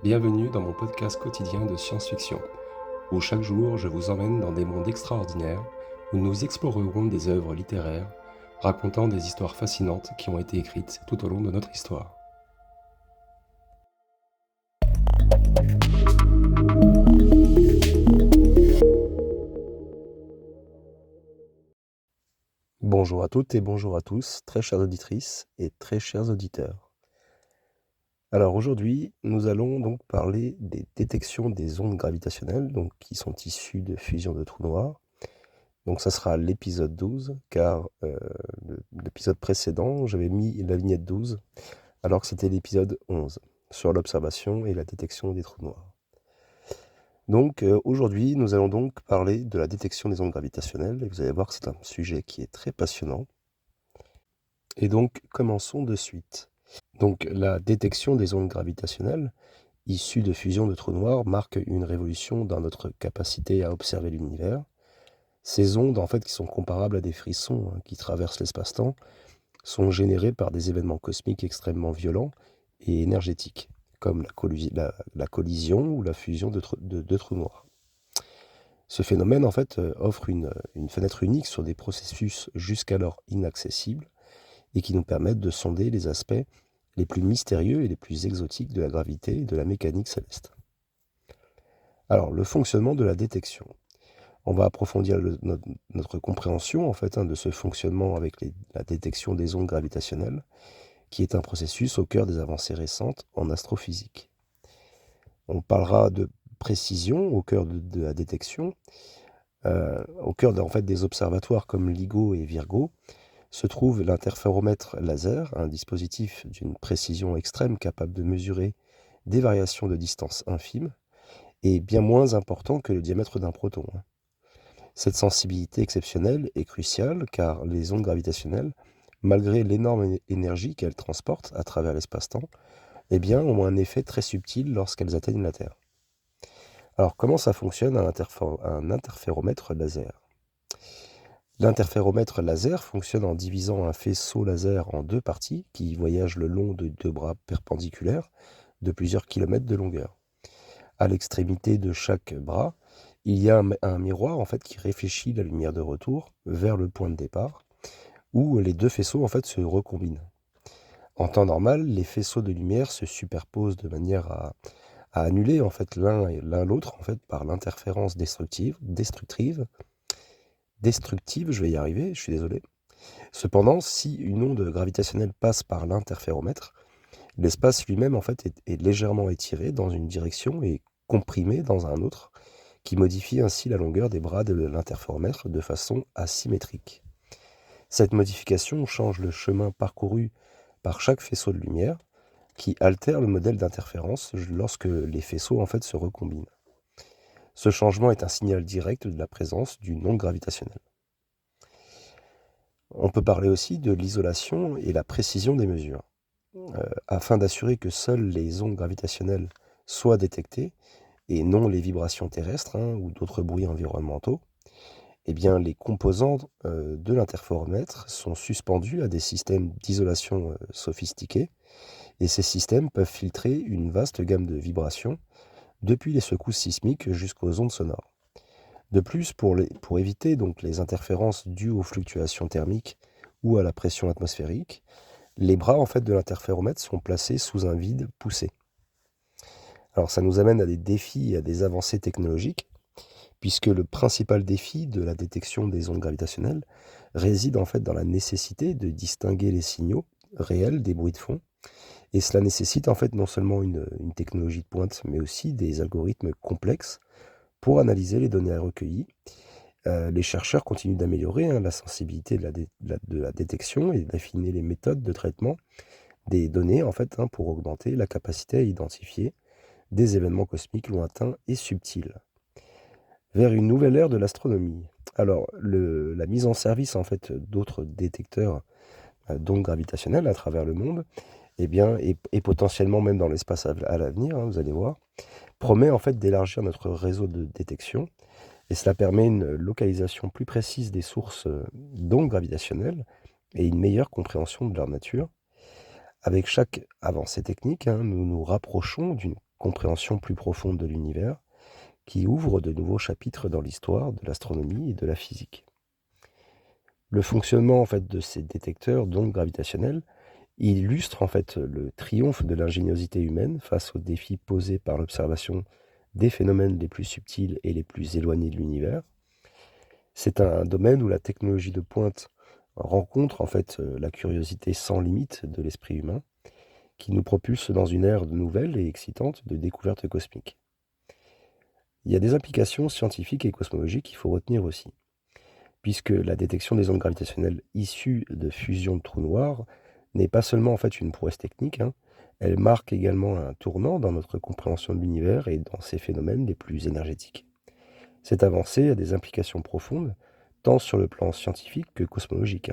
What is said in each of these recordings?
Bienvenue dans mon podcast quotidien de science-fiction, où chaque jour je vous emmène dans des mondes extraordinaires, où nous explorerons des œuvres littéraires, racontant des histoires fascinantes qui ont été écrites tout au long de notre histoire. Bonjour à toutes et bonjour à tous, très chères auditrices et très chers auditeurs. Alors aujourd'hui, nous allons donc parler des détections des ondes gravitationnelles, donc qui sont issues de fusion de trous noirs. Donc ça sera l'épisode 12, car l'épisode précédent, j'avais mis la vignette 12, alors que c'était l'épisode 11, sur l'observation et la détection des trous noirs. Donc aujourd'hui, nous allons donc parler de la détection des ondes gravitationnelles, et vous allez voir que c'est un sujet qui est très passionnant. Et donc, commençons de suite. Donc la détection des ondes gravitationnelles, issues de fusion de trous noirs, marque une révolution dans notre capacité à observer l'univers. Ces ondes, en fait, qui sont comparables à des frissons qui traversent l'espace-temps, sont générées par des événements cosmiques extrêmement violents et énergétiques, comme la collision ou la fusion de deux trous noirs. Ce phénomène, en fait, offre une fenêtre unique sur des processus jusqu'alors inaccessibles et qui nous permettent de sonder les aspects les plus mystérieux et les plus exotiques de la gravité et de la mécanique céleste. Alors, le fonctionnement de la détection. On va approfondir notre compréhension en fait, de ce fonctionnement avec la détection des ondes gravitationnelles, qui est un processus au cœur des avancées récentes en astrophysique. On parlera de précision au cœur de la détection. Au cœur en fait, des observatoires comme LIGO et Virgo se trouve l'interféromètre laser, un dispositif d'une précision extrême capable de mesurer des variations de distance infimes et bien moins important que le diamètre d'un proton. Cette sensibilité exceptionnelle est cruciale car les ondes gravitationnelles, malgré l'énorme énergie qu'elles transportent à travers l'espace-temps, ont un effet très subtil lorsqu'elles atteignent la Terre. Alors comment ça fonctionne un interféromètre laser? L'interféromètre laser fonctionne en divisant un faisceau laser en deux parties qui voyagent le long de deux bras perpendiculaires de plusieurs kilomètres de longueur. À l'extrémité de chaque bras, il y a un miroir en fait, qui réfléchit la lumière de retour vers le point de départ, où les deux faisceaux en fait, se recombinent. En temps normal, les faisceaux de lumière se superposent de manière à annuler en fait, l'un l'autre en fait, par l'interférence destructive, je vais y arriver, je suis désolé. Cependant, si une onde gravitationnelle passe par l'interféromètre, l'espace lui-même en fait, est légèrement étiré dans une direction et comprimé dans un autre, qui modifie ainsi la longueur des bras de l'interféromètre de façon asymétrique. Cette modification change le chemin parcouru par chaque faisceau de lumière, qui altère le modèle d'interférence lorsque les faisceaux en fait se recombinent. Ce changement est un signal direct de la présence d'une onde gravitationnelle. On peut parler aussi de l'isolation et la précision des mesures. Afin d'assurer que seules les ondes gravitationnelles soient détectées, et non les vibrations terrestres ou d'autres bruits environnementaux, les composants de l'interféromètre sont suspendus à des systèmes d'isolation sophistiqués, et ces systèmes peuvent filtrer une vaste gamme de vibrations, depuis les secousses sismiques jusqu'aux ondes sonores. De plus, pour éviter donc les interférences dues aux fluctuations thermiques ou à la pression atmosphérique, les bras en fait, de l'interféromètre sont placés sous un vide poussé. Alors ça nous amène à des défis et à des avancées technologiques, puisque le principal défi de la détection des ondes gravitationnelles réside en fait dans la nécessité de distinguer les signaux réels des bruits de fond. Et cela nécessite en fait non seulement une technologie de pointe, mais aussi des algorithmes complexes pour analyser les données recueillies. Les chercheurs continuent d'améliorer la sensibilité de la détection et d'affiner les méthodes de traitement des données en fait, pour augmenter la capacité à identifier des événements cosmiques lointains et subtils. Vers une nouvelle ère de l'astronomie. Alors, la mise en service en fait, d'autres détecteurs d'ondes gravitationnelles à travers le monde, et potentiellement même dans l'espace à l'avenir, vous allez voir, promet en fait d'élargir notre réseau de détection, et cela permet une localisation plus précise des sources d'ondes gravitationnelles et une meilleure compréhension de leur nature. Avec chaque avancée technique, nous nous rapprochons d'une compréhension plus profonde de l'univers, qui ouvre de nouveaux chapitres dans l'histoire de l'astronomie et de la physique. Le fonctionnement en fait de ces détecteurs d'ondes gravitationnelles illustre en fait le triomphe de l'ingéniosité humaine face aux défis posés par l'observation des phénomènes les plus subtils et les plus éloignés de l'univers. C'est un domaine où la technologie de pointe rencontre en fait la curiosité sans limite de l'esprit humain, qui nous propulse dans une ère nouvelle et excitante de découvertes cosmiques. Il y a des implications scientifiques et cosmologiques qu'il faut retenir aussi, puisque la détection des ondes gravitationnelles issues de fusion de trous noirs n'est pas seulement en fait une prouesse technique, elle marque également un tournant dans notre compréhension de l'univers et dans ses phénomènes les plus énergétiques. Cette avancée a des implications profondes, tant sur le plan scientifique que cosmologique.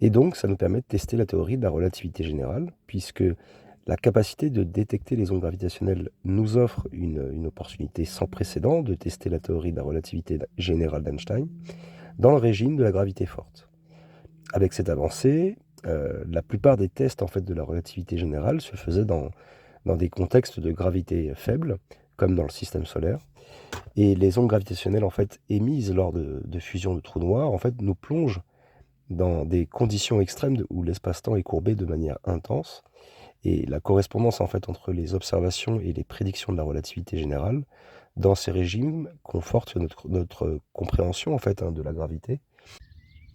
Et donc, ça nous permet de tester la théorie de la relativité générale, puisque la capacité de détecter les ondes gravitationnelles nous offre une opportunité sans précédent de tester la théorie de la relativité générale d'Einstein dans le régime de la gravité forte. Avec cette avancée, la plupart des tests en fait, de la relativité générale se faisaient dans des contextes de gravité faible, comme dans le système solaire. Et les ondes gravitationnelles en fait, émises lors de fusion de trous noirs en fait, nous plongent dans des conditions extrêmes où l'espace-temps est courbé de manière intense. Et la correspondance en fait, entre les observations et les prédictions de la relativité générale dans ces régimes conforte notre compréhension en fait, de la gravité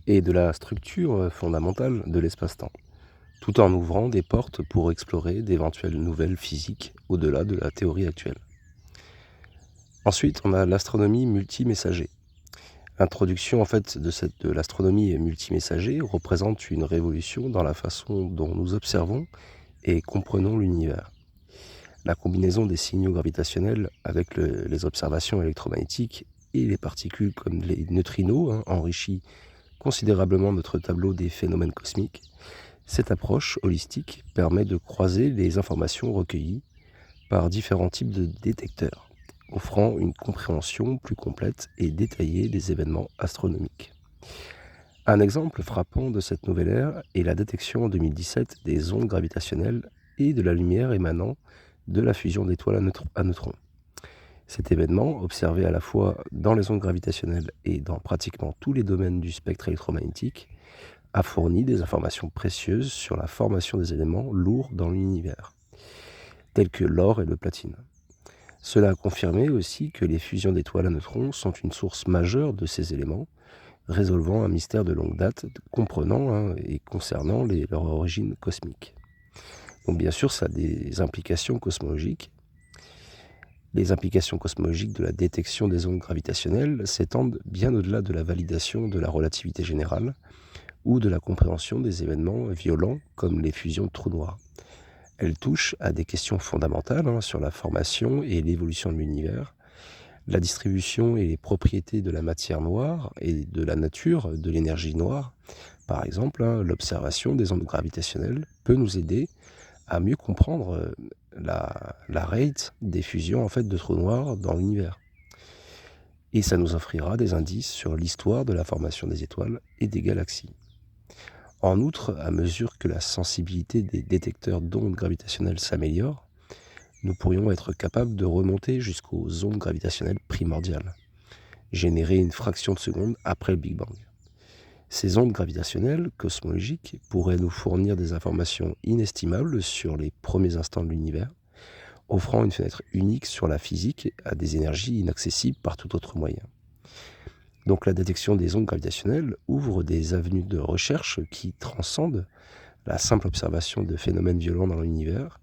et de la structure fondamentale de l'espace-temps, tout en ouvrant des portes pour explorer d'éventuelles nouvelles physiques au-delà de la théorie actuelle. Ensuite, on a l'astronomie multimessager. L'introduction en fait, de l'astronomie multimessager représente une révolution dans la façon dont nous observons et comprenons l'univers. La combinaison des signaux gravitationnels avec les observations électromagnétiques et les particules comme les neutrinos enrichit considérablement notre tableau des phénomènes cosmiques. Cette approche holistique permet de croiser les informations recueillies par différents types de détecteurs, offrant une compréhension plus complète et détaillée des événements astronomiques. Un exemple frappant de cette nouvelle ère est la détection en 2017 des ondes gravitationnelles et de la lumière émanant de la fusion d'étoiles à neutrons. Cet événement, observé à la fois dans les ondes gravitationnelles et dans pratiquement tous les domaines du spectre électromagnétique, a fourni des informations précieuses sur la formation des éléments lourds dans l'univers, tels que l'or et le platine. Cela a confirmé aussi que les fusions d'étoiles à neutrons sont une source majeure de ces éléments, résolvant un mystère de longue date comprenant et concernant leur origine cosmique. Donc bien sûr, ça a des implications cosmologiques. Les implications cosmologiques de la détection des ondes gravitationnelles s'étendent bien au-delà de la validation de la relativité générale ou de la compréhension des événements violents comme les fusions de trous noirs. Elles touchent à des questions fondamentales sur la formation et l'évolution de l'univers, la distribution et les propriétés de la matière noire et de la nature de l'énergie noire. Par exemple, l'observation des ondes gravitationnelles peut nous aider à mieux comprendre la rate des fusions en fait, de trous noirs dans l'univers. Et ça nous offrira des indices sur l'histoire de la formation des étoiles et des galaxies. En outre, à mesure que la sensibilité des détecteurs d'ondes gravitationnelles s'améliore, nous pourrions être capables de remonter jusqu'aux ondes gravitationnelles primordiales, générées une fraction de seconde après le Big Bang. Ces ondes gravitationnelles cosmologiques pourraient nous fournir des informations inestimables sur les premiers instants de l'univers, offrant une fenêtre unique sur la physique à des énergies inaccessibles par tout autre moyen. Donc la détection des ondes gravitationnelles ouvre des avenues de recherche qui transcendent la simple observation de phénomènes violents dans l'univers,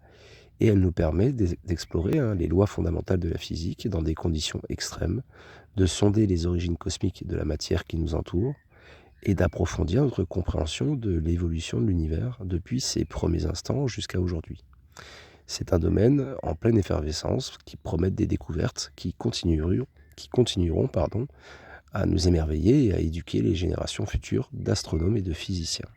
et elle nous permet d'explorer les lois fondamentales de la physique dans des conditions extrêmes, de sonder les origines cosmiques de la matière qui nous entoure, et d'approfondir notre compréhension de l'évolution de l'univers depuis ses premiers instants jusqu'à aujourd'hui. C'est un domaine en pleine effervescence qui promet des découvertes qui continueront à nous émerveiller et à éduquer les générations futures d'astronomes et de physiciens.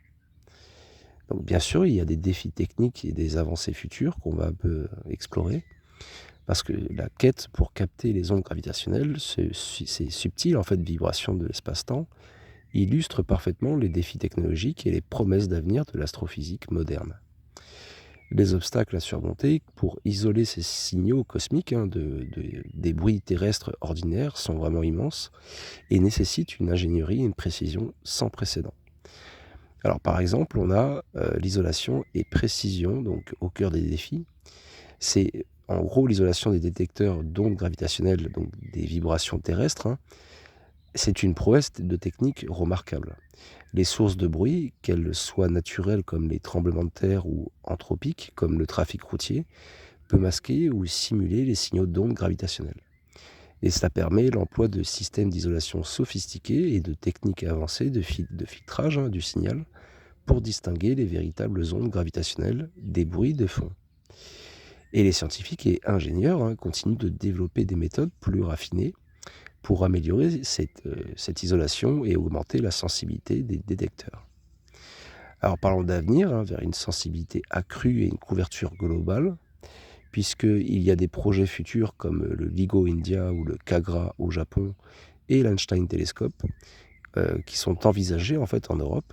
Donc bien sûr, il y a des défis techniques et des avancées futures qu'on va un peu explorer, parce que la quête pour capter les ondes gravitationnelles, ces subtiles en fait, vibrations de l'espace-temps, illustre parfaitement les défis technologiques et les promesses d'avenir de l'astrophysique moderne. Les obstacles à surmonter pour isoler ces signaux cosmiques des bruits terrestres ordinaires sont vraiment immenses et nécessitent une ingénierie et une précision sans précédent. Alors par exemple, on a l'isolation et précision donc au cœur des défis. C'est en gros l'isolation des détecteurs d'ondes gravitationnelles, donc des vibrations terrestres, hein. C'est une prouesse de technique remarquable. Les sources de bruit, qu'elles soient naturelles comme les tremblements de terre ou anthropiques comme le trafic routier, peut masquer ou simuler les signaux d'ondes gravitationnelles. Et cela permet l'emploi de systèmes d'isolation sophistiqués et de techniques avancées de filtrage du signal pour distinguer les véritables ondes gravitationnelles des bruits de fond. Et les scientifiques et ingénieurs continuent de développer des méthodes plus raffinées pour améliorer cette isolation et augmenter la sensibilité des détecteurs. Alors parlons d'avenir, vers une sensibilité accrue et une couverture globale, puisqu'il y a des projets futurs comme le LIGO India ou le KAGRA au Japon et l'Einstein Telescope qui sont envisagés en fait en Europe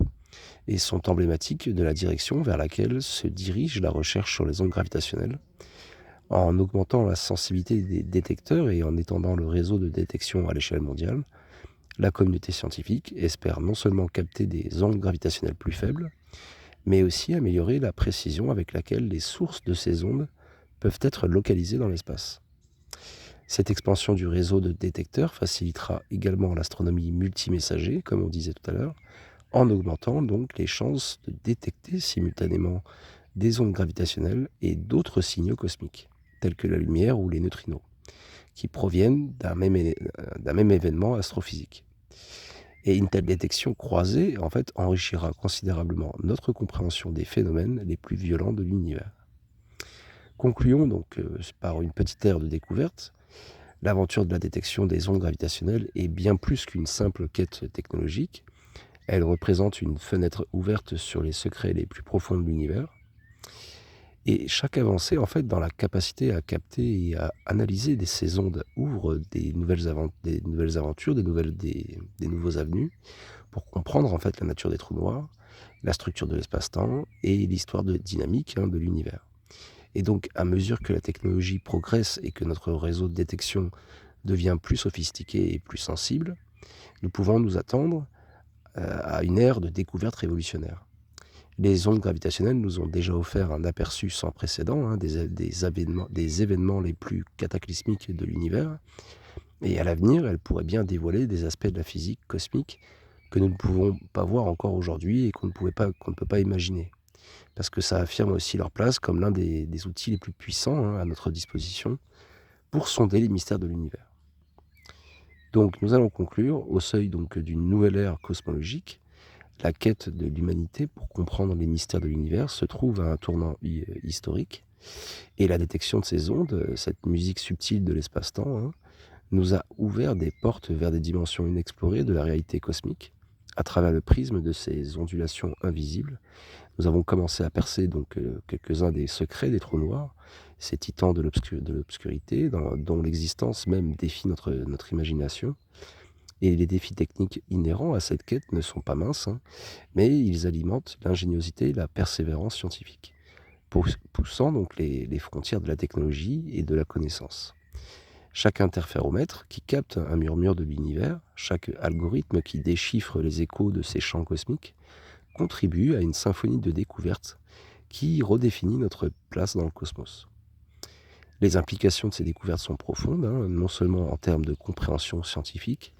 et sont emblématiques de la direction vers laquelle se dirige la recherche sur les ondes gravitationnelles. En augmentant la sensibilité des détecteurs et en étendant le réseau de détection à l'échelle mondiale, la communauté scientifique espère non seulement capter des ondes gravitationnelles plus faibles, mais aussi améliorer la précision avec laquelle les sources de ces ondes peuvent être localisées dans l'espace. Cette expansion du réseau de détecteurs facilitera également l'astronomie multimessager, comme on disait tout à l'heure, en augmentant donc les chances de détecter simultanément des ondes gravitationnelles et d'autres signaux cosmiques, tels que la lumière ou les neutrinos, qui proviennent d'un même événement astrophysique. Et une telle détection croisée, en fait, enrichira considérablement notre compréhension des phénomènes les plus violents de l'univers. Concluons donc par une petite ère de découverte. L'aventure de la détection des ondes gravitationnelles est bien plus qu'une simple quête technologique. Elle représente une fenêtre ouverte sur les secrets les plus profonds de l'univers. Et chaque avancée, en fait, dans la capacité à capter et à analyser ces ondes ouvre des nouvelles aventures, des nouveaux avenues pour comprendre en fait la nature des trous noirs, la structure de l'espace-temps et l'histoire dynamique de l'univers. Et donc, à mesure que la technologie progresse et que notre réseau de détection devient plus sophistiqué et plus sensible, nous pouvons nous attendre à une ère de découverte révolutionnaire. Les ondes gravitationnelles nous ont déjà offert un aperçu sans précédent des événements les plus cataclysmiques de l'univers, et à l'avenir, elles pourraient bien dévoiler des aspects de la physique cosmique que nous ne pouvons pas voir encore aujourd'hui et qu'on ne peut pas imaginer. Parce que ça affirme aussi leur place comme l'un des outils les plus puissants à notre disposition pour sonder les mystères de l'univers. Donc nous allons conclure au seuil donc d'une nouvelle ère cosmologique. La quête de l'humanité pour comprendre les mystères de l'univers se trouve à un tournant historique et la détection de ces ondes, cette musique subtile de l'espace-temps, nous a ouvert des portes vers des dimensions inexplorées de la réalité cosmique à travers le prisme de ces ondulations invisibles. Nous avons commencé à percer donc quelques-uns des secrets des trous noirs, ces titans de l'obscurité dont l'existence même défie notre imagination. Et les défis techniques inhérents à cette quête ne sont pas minces, mais ils alimentent l'ingéniosité et la persévérance scientifique, poussant donc les frontières de la technologie et de la connaissance. Chaque interféromètre qui capte un murmure de l'univers, chaque algorithme qui déchiffre les échos de ces champs cosmiques, contribue à une symphonie de découvertes qui redéfinit notre place dans le cosmos. Les implications de ces découvertes sont profondes, non seulement en termes de compréhension scientifique,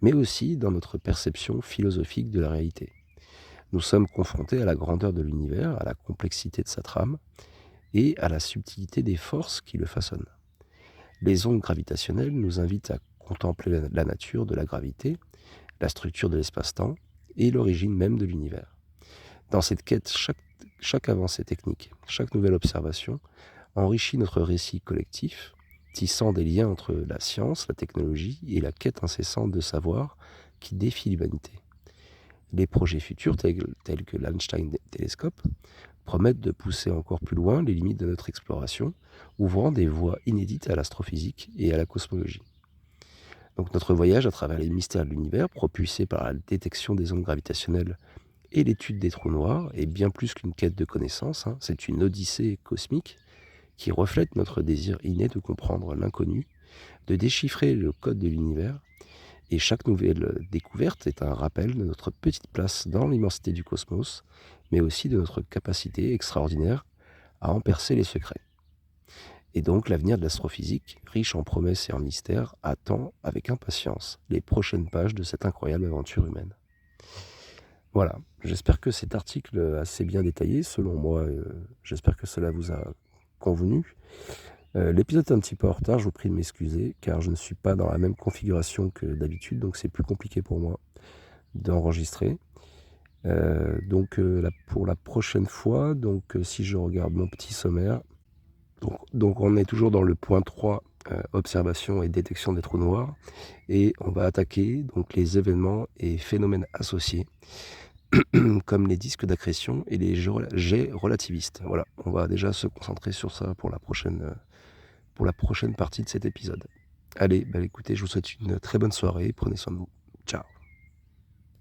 mais aussi dans notre perception philosophique de la réalité. Nous sommes confrontés à la grandeur de l'univers, à la complexité de sa trame et à la subtilité des forces qui le façonnent. Les ondes gravitationnelles nous invitent à contempler la nature de la gravité, la structure de l'espace-temps et l'origine même de l'univers. Dans cette quête, chaque avancée technique, chaque nouvelle observation enrichit notre récit collectif, tissant des liens entre la science, la technologie et la quête incessante de savoir qui défie l'humanité. Les projets futurs, tels que l'Einstein Telescope, promettent de pousser encore plus loin les limites de notre exploration, ouvrant des voies inédites à l'astrophysique et à la cosmologie. Donc notre voyage à travers les mystères de l'univers, propulsé par la détection des ondes gravitationnelles Et l'étude des trous noirs est bien plus qu'une quête de connaissances, hein, c'est une odyssée cosmique qui reflète notre désir inné de comprendre l'inconnu, de déchiffrer le code de l'univers, et chaque nouvelle découverte est un rappel de notre petite place dans l'immensité du cosmos, mais aussi de notre capacité extraordinaire à en percer les secrets. Et donc l'avenir de l'astrophysique, riche en promesses et en mystères, attend avec impatience les prochaines pages de cette incroyable aventure humaine. Voilà, j'espère que cet article assez bien détaillé, selon moi, j'espère que cela vous a convenu. L'épisode est un petit peu en retard, je vous prie de m'excuser, car je ne suis pas dans la même configuration que d'habitude, donc c'est plus compliqué pour moi d'enregistrer. Pour la prochaine fois, si je regarde mon petit sommaire, donc on est toujours dans le point 3, observation et détection des trous noirs, et on va attaquer donc les événements et phénomènes associés, comme les disques d'accrétion et les jets relativistes. Voilà, on va déjà se concentrer sur ça pour la prochaine partie de cet épisode. Allez, écoutez, je vous souhaite une très bonne soirée, prenez soin de vous.